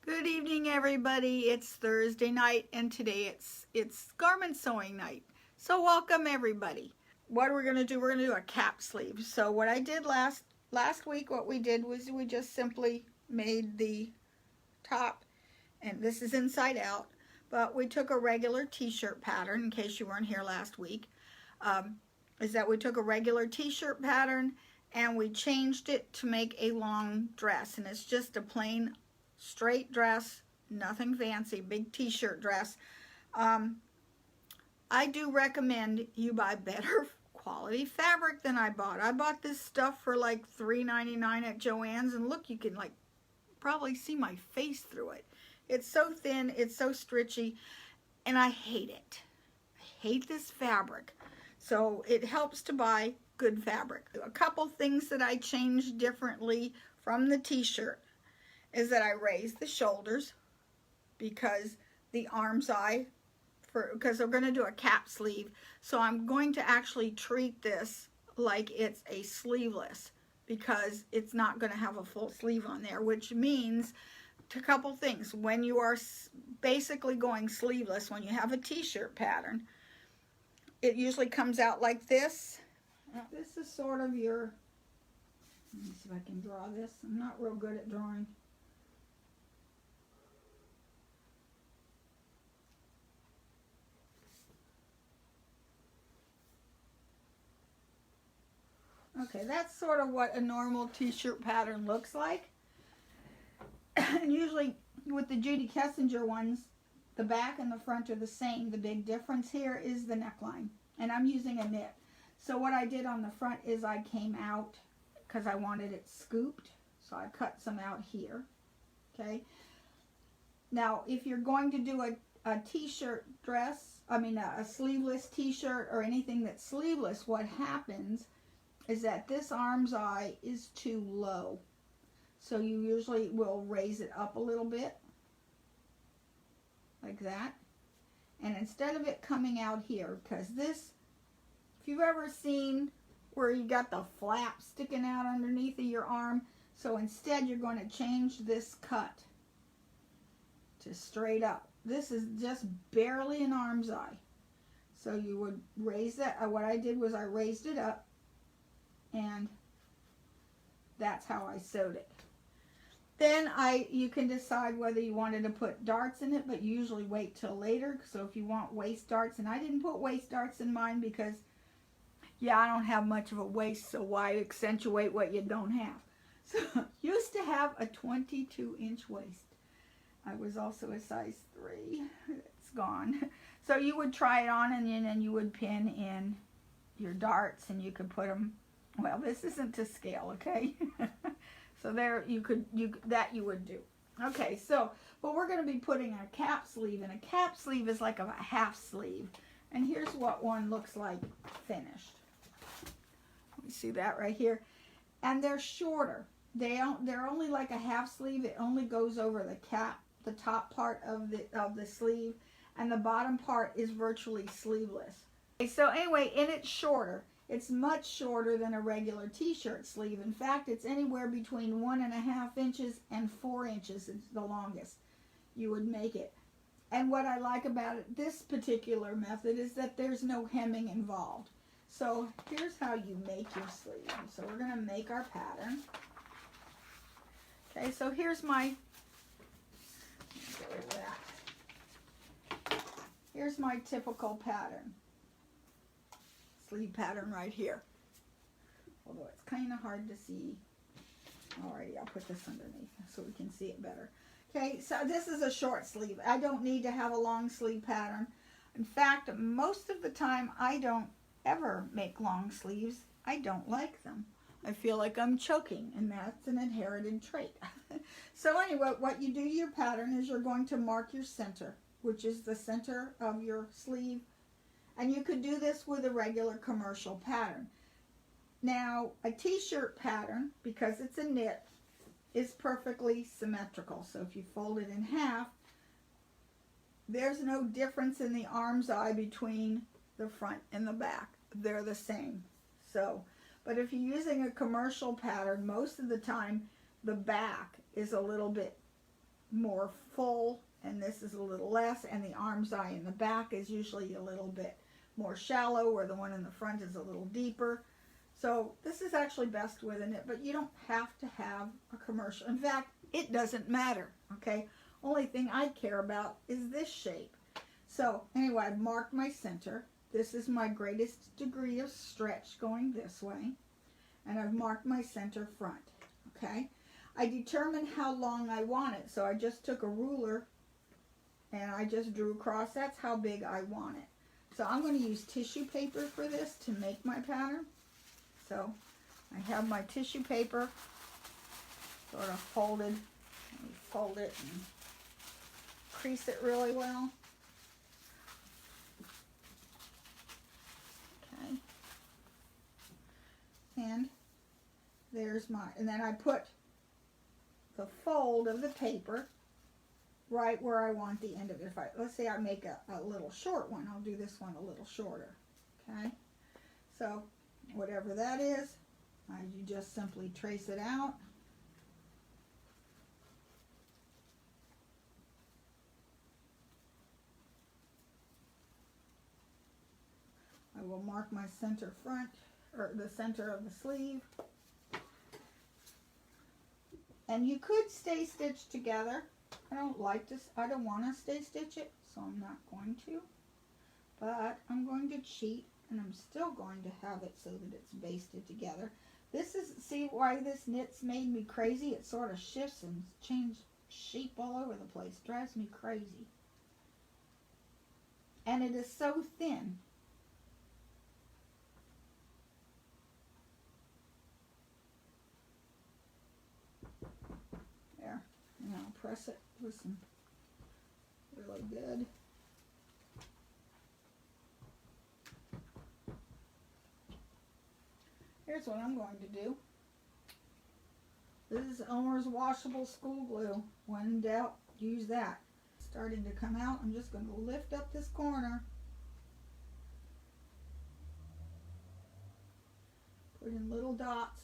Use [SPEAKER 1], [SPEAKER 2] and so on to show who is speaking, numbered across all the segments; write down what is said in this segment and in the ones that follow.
[SPEAKER 1] Good evening, everybody. It's Thursday night, and today it's garment sewing night. So welcome, everybody. What we're gonna do? We're gonna do a cap sleeve. So what I did last week, what we did was we just simply made the top, and this is inside out. But we took a regular T-shirt pattern. In case you weren't here last week, is that we took a regular T-shirt pattern and we changed it to make a long dress, and it's just a plain straight dress, nothing fancy, big T-shirt dress. I do recommend you buy better quality fabric than I bought. I bought this stuff for like $3.99 at Joann's, and look, you can like probably see my face through it. It's so thin, it's so stretchy, and I hate it. I hate this fabric. So it helps to buy good fabric. A couple things that I changed differently from the T-shirt is that I raised the shoulders because the arm's eye, because we're going to do a cap sleeve. So I'm going to actually treat this like it's a sleeveless because it's not going to have a full sleeve on there, which means a couple things. When you are basically going sleeveless, when you have a T-shirt pattern, it usually comes out like this. Now, this is sort of your, let me see if I can draw this. I'm not real good at drawing. Okay, that's sort of what a normal T-shirt pattern looks like. And usually with the Judy Kessinger ones, the back and the front are the same. The big difference here is the neckline. And I'm using a knit. So what I did on the front is I came out because I wanted it scooped. So I cut some out here. Okay. Now, if you're going to do a T-shirt dress, a sleeveless T-shirt or anything that's sleeveless, what happens is that this arm's eye is too low. So you usually will raise it up a little bit, like that. And instead of it coming out here, because this, if you've ever seen where you got the flap sticking out underneath of your arm, so instead you're going to change this cut to straight up. This is just barely an arm's eye. So you would raise that. What I did was I raised it up, and that's how I sewed it. Then you can decide whether you wanted to put darts in it, but you usually wait till later. So if you want waist darts, and I didn't put waist darts in mine because, yeah, I don't have much of a waist, so why accentuate what you don't have? So used to have a 22-inch waist. I was also a size 3. It's gone. So you would try it on, and then you would pin in your darts, and you could put them. Well, this isn't to scale, okay? So there you would do. Okay, so, but we're going to be putting a cap sleeve, and a cap sleeve is like a half sleeve. And here's what one looks like finished. You see that right here? And they're shorter. They're only like a half sleeve. It only goes over the cap, the top part of the sleeve, and the bottom part is virtually sleeveless. Okay, so anyway, and it's shorter. It's much shorter than a regular T-shirt sleeve. In fact, it's anywhere between 1.5 inches and 4 inches. It's the longest you would make it. And what I like about this particular method is that there's no hemming involved. So here's how you make your sleeve. So we're going to make our pattern. Okay, so here's my, get rid of that. Here's my typical pattern. Sleeve pattern right here. Although it's kind of hard to see. Alrighty, I'll put this underneath so we can see it better. Okay, so this is a short sleeve. I don't need to have a long sleeve pattern. In fact, most of the time I don't ever make long sleeves. I don't like them. I feel like I'm choking, and that's an inherited trait. So anyway, what you do to your pattern is you're going to mark your center, which is the center of your sleeve. And you could do this with a regular commercial pattern. Now, a T-shirt pattern, because it's a knit, is perfectly symmetrical. So if you fold it in half, there's no difference in the arm's eye between the front and the back. They're the same. So, but if you're using a commercial pattern, most of the time the back is a little bit more full, and this is a little less, and the arm's eye in the back is usually a little bit more shallow, where the one in the front is a little deeper. So this is actually best with a knit, but you don't have to have a commercial. In fact, it doesn't matter, okay? Only thing I care about is this shape. So anyway, I've marked my center. This is my greatest degree of stretch going this way. And I've marked my center front, okay? I determined how long I want it, so I just took a ruler and I just drew across. That's how big I want it. So I'm going to use tissue paper for this to make my pattern. So I have my tissue paper sort of folded. Let me fold it and crease it really well. Okay. And there's my, and then I put the fold of the paper right where I want the end of it. If let's say I make a little short one, I'll do this one a little shorter. Okay. So whatever that is, you just simply trace it out. I will mark my center front, or the center of the sleeve. And you could stay stitched together. I don't like this. I don't want to stay stitch it, so I'm not going to. But I'm going to cheat, and I'm still going to have it so that it's basted together. This is, see why this knit's made me crazy? It sort of shifts and changes shape all over the place. Drives me crazy. And it is so thin. There. Now press it with some really good. Here's what I'm going to do. This is Elmer's washable school glue. When in doubt, use that. Starting to come out, I'm just going to lift up this corner. Put in little dots.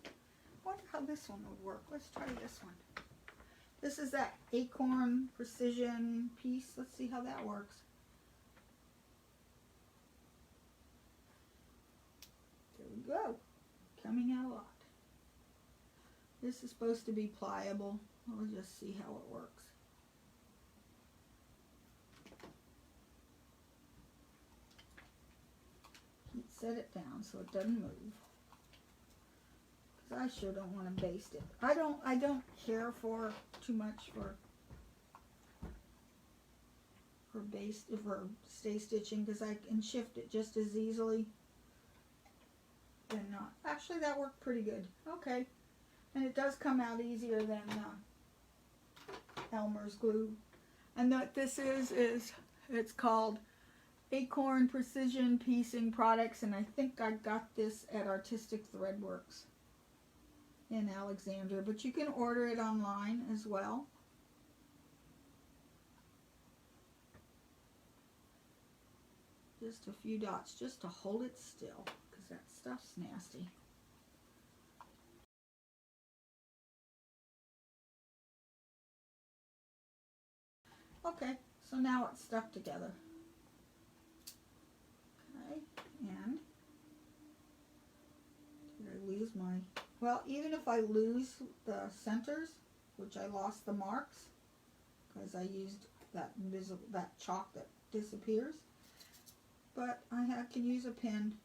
[SPEAKER 1] I wonder how this one would work. Let's try this one. This is that acorn precision piece. Let's see how that works. There we go. Coming out a lot. This is supposed to be pliable. We'll just see how it works. Set it down so it doesn't move. Because I sure don't want to baste it. I don't care for too much for stay stitching, because I can shift it just as easily than not. Actually, that worked pretty good. Okay. And it does come out easier than Elmer's glue. And what this is it's called Acorn Precision Piecing Products, and I think I got this at Artistic Threadworks in Alexandria, but you can order it online as well. Just a few dots just to hold it still, because that stuff's nasty. Okay, so now it's stuck together. Okay, and did I lose my, well, even if I lose the centers, which I lost the marks, because I used that chalk that disappears, but I can use a pin.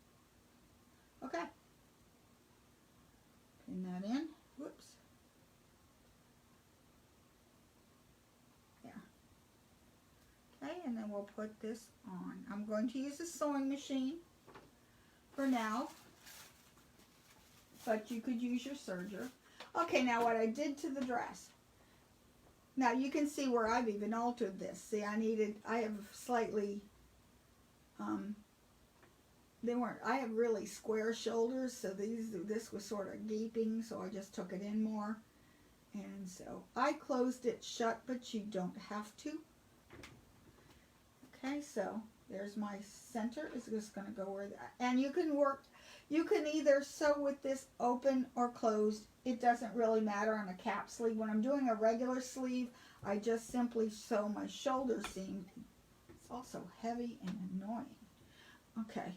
[SPEAKER 1] Okay, pin that in. Whoops. Okay, and then we'll put this on. I'm going to use a sewing machine for now, but you could use your serger. Okay, now what I did to the dress. Now you can see where I've even altered this. See, I have slightly, I have really square shoulders, so this was sort of gaping, so I just took it in more. And so I closed it shut, but you don't have to. Okay, so there's my center. It's just going to go where that, and you You can either sew with this open or closed. It doesn't really matter on a cap sleeve. When I'm doing a regular sleeve, I just simply sew my shoulder seam. It's also heavy and annoying. Okay.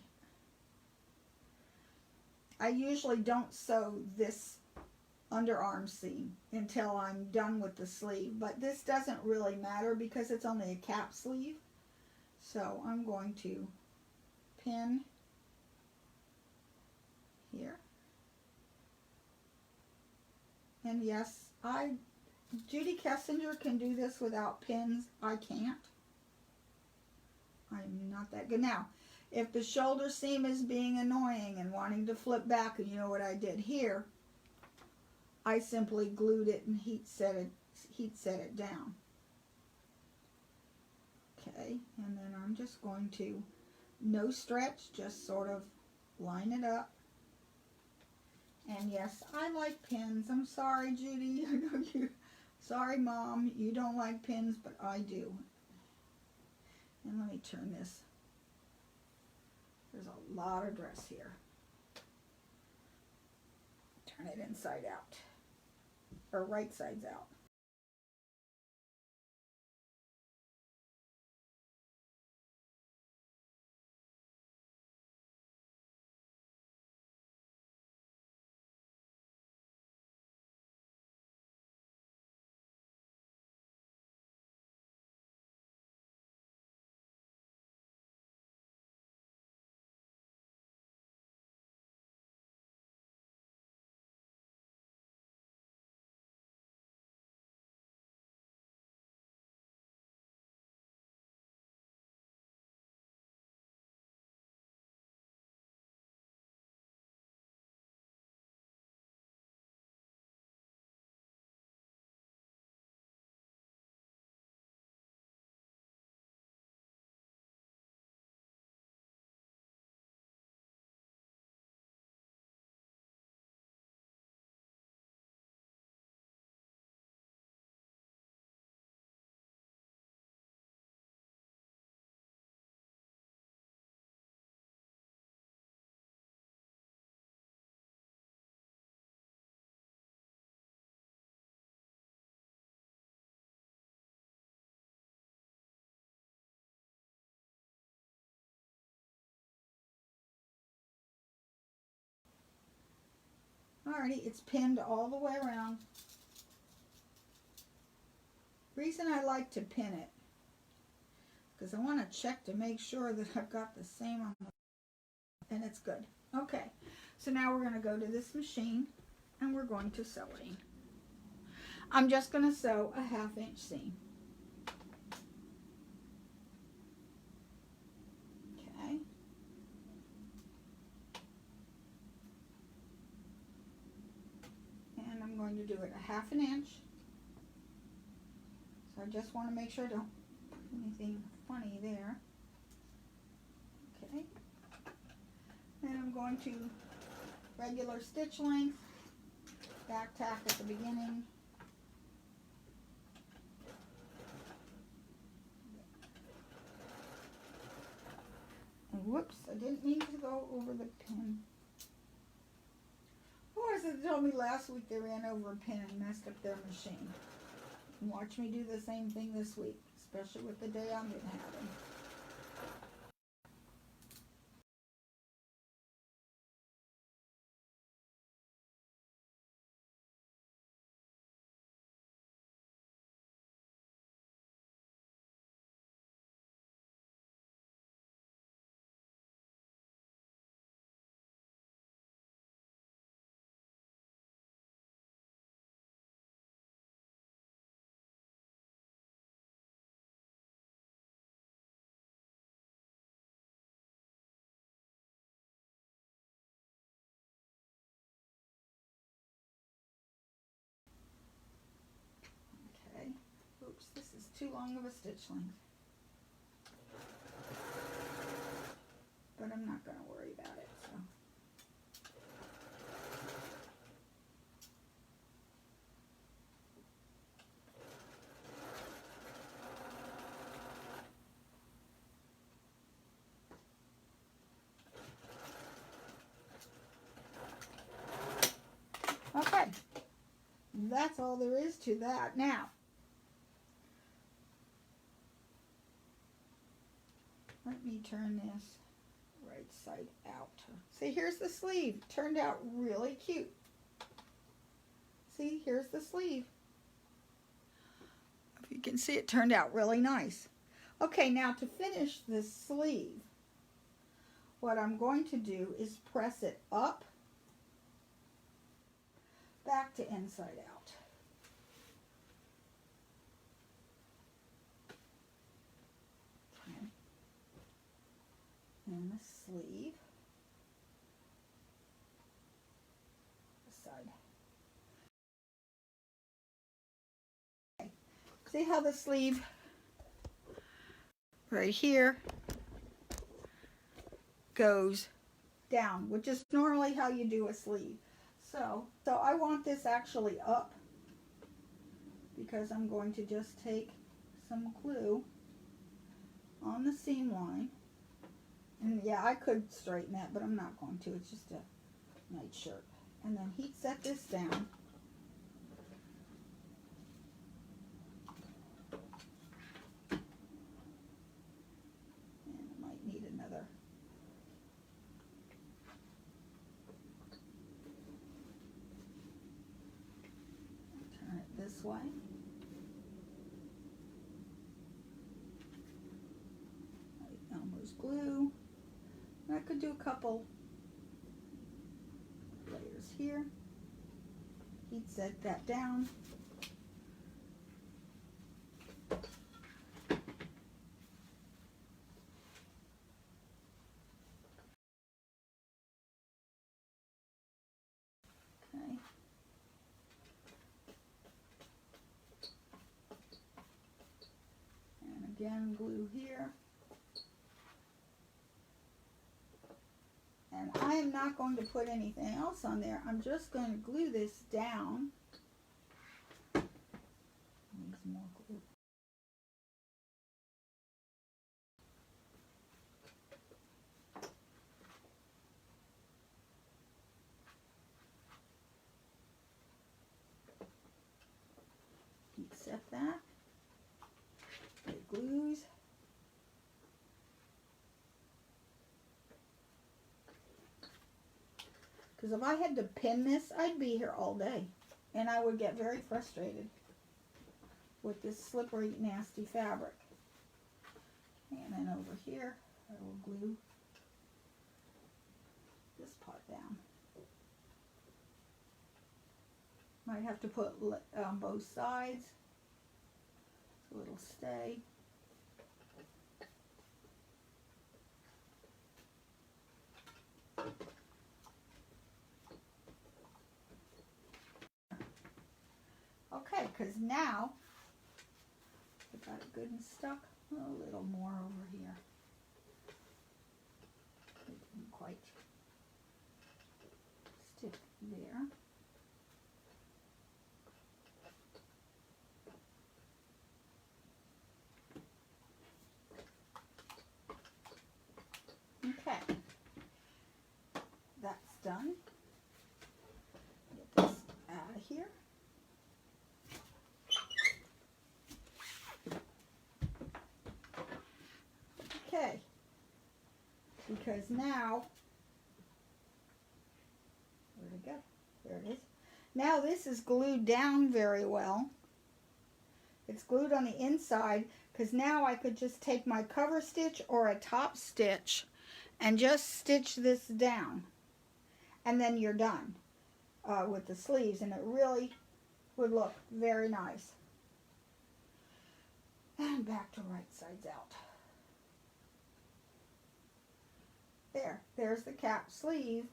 [SPEAKER 1] I usually don't sew this underarm seam until I'm done with the sleeve, but this doesn't really matter because it's only a cap sleeve. So I'm going to pin here. And yes, Judy Kessinger can do this without pins. I can't. I'm not that good. Now, if the shoulder seam is being annoying and wanting to flip back, and you know what I did here, I simply glued it and heat set it down. Okay, and then I'm just going to, no stretch, just sort of line it up. And yes, I like pins. I'm sorry, Judy. I know you. Sorry, Mom. You don't like pins, but I do. And let me turn this. There's a lot of dress here. Turn it inside out. Or right sides out. Alrighty, it's pinned all the way around. Reason I like to pin it, because I want to check to make sure that I've got the same on the, and it's good. Okay, so now we're going to go to this machine and we're going to sew it in. I'm just going to sew a 1/2 inch seam. Okay. And I'm going to do it a 1/2 inch. So I just want to make sure I don't put anything funny there. Okay. And I'm going to regular stitch length, back tack at the beginning. And whoops, I didn't mean to go over the pin. Who was it that told me last week they ran over a pin and messed up their machine? And watch me do the same thing this week, especially with the day I'm been having. Okay. Oops, this is too long of a stitch length. But I'm not going to worry about it. So. that's all there is to that. Now, let me turn this right side out. See, here's the sleeve. Turned out really cute. See, here's the sleeve. If you can see, it turned out really nice. Okay, now to finish this sleeve, what I'm going to do is press it up, back to inside out. Okay. And the sleeve. This side. Okay. See how the sleeve right here goes down, which is normally how you do a sleeve. So I want this actually up because I'm going to just take some glue on the seam line. And yeah, I could straighten that, but I'm not going to. It's just a night shirt. And then heat set this down. And I might need another. Turn it this way. Elmer's glue. I could do a couple layers here. Heat set that down. Okay. And again, glue here. And I am not going to put anything else on there. I'm just going to glue this down. Needs more glue. Heat set that. It glues. Because if I had to pin this, I'd be here all day. And I would get very frustrated with this slippery, nasty fabric. And then over here, I will glue this part down. Might have to put on both sides so it'll stay. Okay, because now I got it good and stuck. A little more over here. It didn't quite stick there. Okay, that's done. Get this out of here. Okay, because now, where'd it go? There it is. Now this is glued down very well. It's glued on the inside because now I could just take my cover stitch or a top stitch and just stitch this down. And then you're done with the sleeves, and it really would look very nice. And back to right sides out. There's the cap sleeve.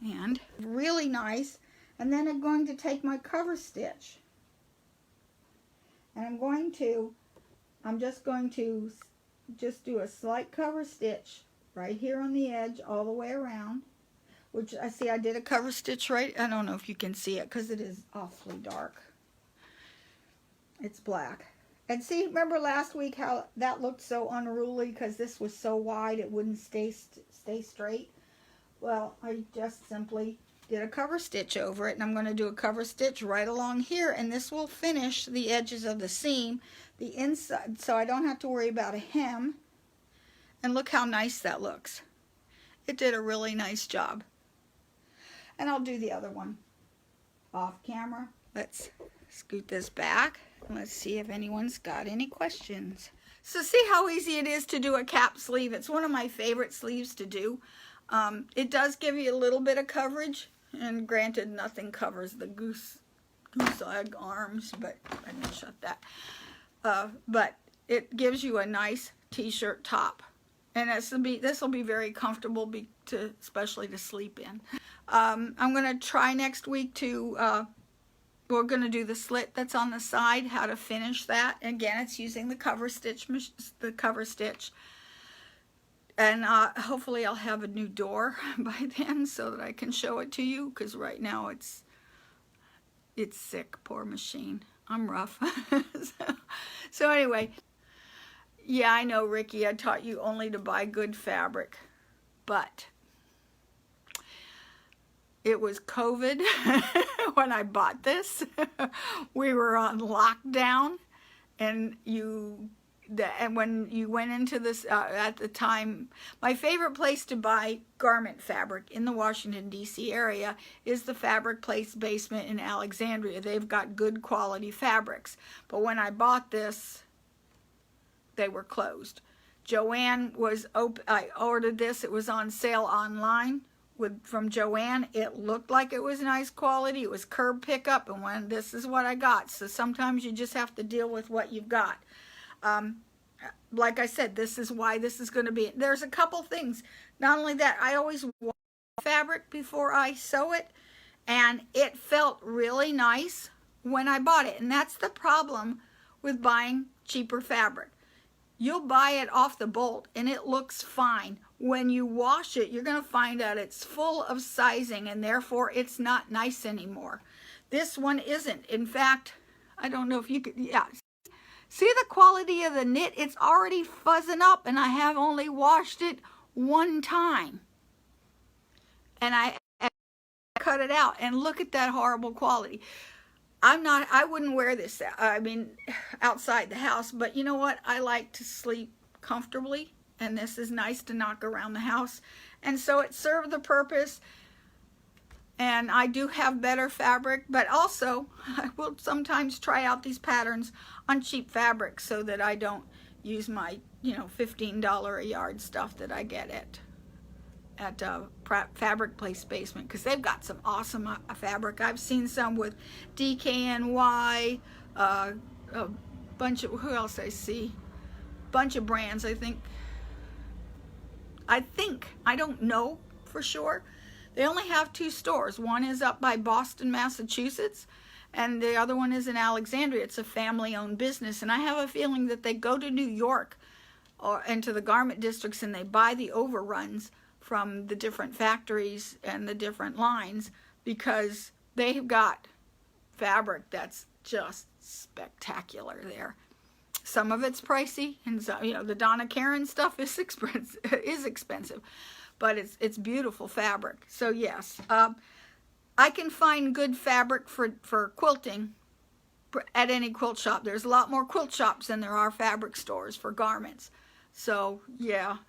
[SPEAKER 1] And really nice. And then I'm going to take my cover stitch. And I'm just going to do a slight cover stitch right here on the edge all the way around. Which I see I did a cover stitch right. I don't know if you can see it because it is awfully dark. It's black. And see, remember last week how that looked so unruly because this was so wide it wouldn't stay straight? Well, I just simply did a cover stitch over it, and I'm going to do a cover stitch right along here, and this will finish the edges of the seam, the inside, so I don't have to worry about a hem. And look how nice that looks. It did a really nice job. And I'll do the other one off camera. Let's scoot this back, and let's see if anyone's got any questions. So see how easy it is to do a cap sleeve. It's one of my favorite sleeves to do. It does give you a little bit of coverage, and granted, nothing covers the goose egg arms, but I didn't shut that. But it gives you a nice t-shirt top, and this will be very comfortable, especially to sleep in. I'm going to try next week to. We're going to do the slit that's on the side, how to finish that. Again, it's using the cover stitch, and hopefully I'll have a new door by then so that I can show it to you, because right now it's sick, poor machine. I'm rough. So anyway, yeah, I know, Ricky, I taught you only to buy good fabric, but it was COVID when I bought this. We were on lockdown, and when you went into this, at the time, my favorite place to buy garment fabric in the Washington, D.C. area is the Fabric Place basement in Alexandria. They've got good quality fabrics. But when I bought this, they were closed. Joann was open. I ordered this. It was on sale online from Joann. It looked like it was nice quality. It was curb pickup, and this is what I got. So sometimes you just have to deal with what you've got. Like I said, this is why this is going to be. There's a couple things. Not only that, I always wash fabric before I sew it, and it felt really nice when I bought it. And that's the problem with buying cheaper fabric. You'll buy it off the bolt, and it looks fine. When you wash it, you're going to find out it's full of sizing, and therefore it's not nice anymore. This one isn't. In fact, I don't know if you could, yeah. See the quality of the knit? It's already fuzzing up, and I have only washed it one time. And I cut it out, and look at that horrible quality. I wouldn't wear this, outside the house, but you know what? I like to sleep comfortably, and this is nice to knock around the house. And so it served the purpose. And I do have better fabric, but also I will sometimes try out these patterns on cheap fabric so that I don't use my, $15 a yard stuff that I get at Fabric Place basement, because they've got some awesome fabric. I've seen some with DKNY, a bunch of, who else I see? Bunch of brands, I think, I don't know for sure. They only have 2 stores. One is up by Boston, Massachusetts, and the other one is in Alexandria. It's a family-owned business, and I have a feeling that they go to New York or into the garment districts, and they buy the overruns from the different factories and the different lines, because they've got fabric that's just spectacular there. Some of it's pricey, and so, the Donna Karan stuff is expensive. But it's beautiful fabric. So yes, I can find good fabric for quilting at any quilt shop. There's a lot more quilt shops than there are fabric stores for garments. So yeah,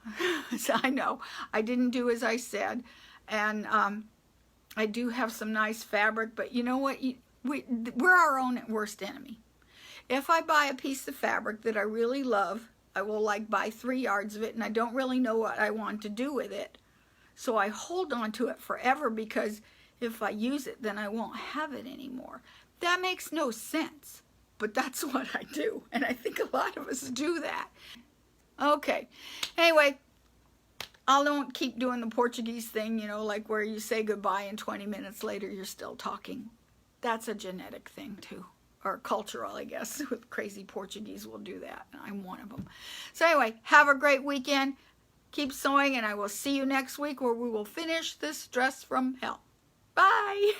[SPEAKER 1] so I know I didn't do as I said, and I do have some nice fabric. But you know what? We're our own worst enemy. If I buy a piece of fabric that I really love, I will buy 3 yards of it, and I don't really know what I want to do with it. So I hold on to it forever, because if I use it, then I won't have it anymore. That makes no sense, but that's what I do. And I think a lot of us do that. Okay. Anyway, I don't keep doing the Portuguese thing, where you say goodbye and 20 minutes later you're still talking. That's a genetic thing too. Or cultural, I guess. With crazy Portuguese will do that. I'm one of them. So anyway, have a great weekend. Keep sewing, and I will see you next week, where we will finish this dress from hell. Bye!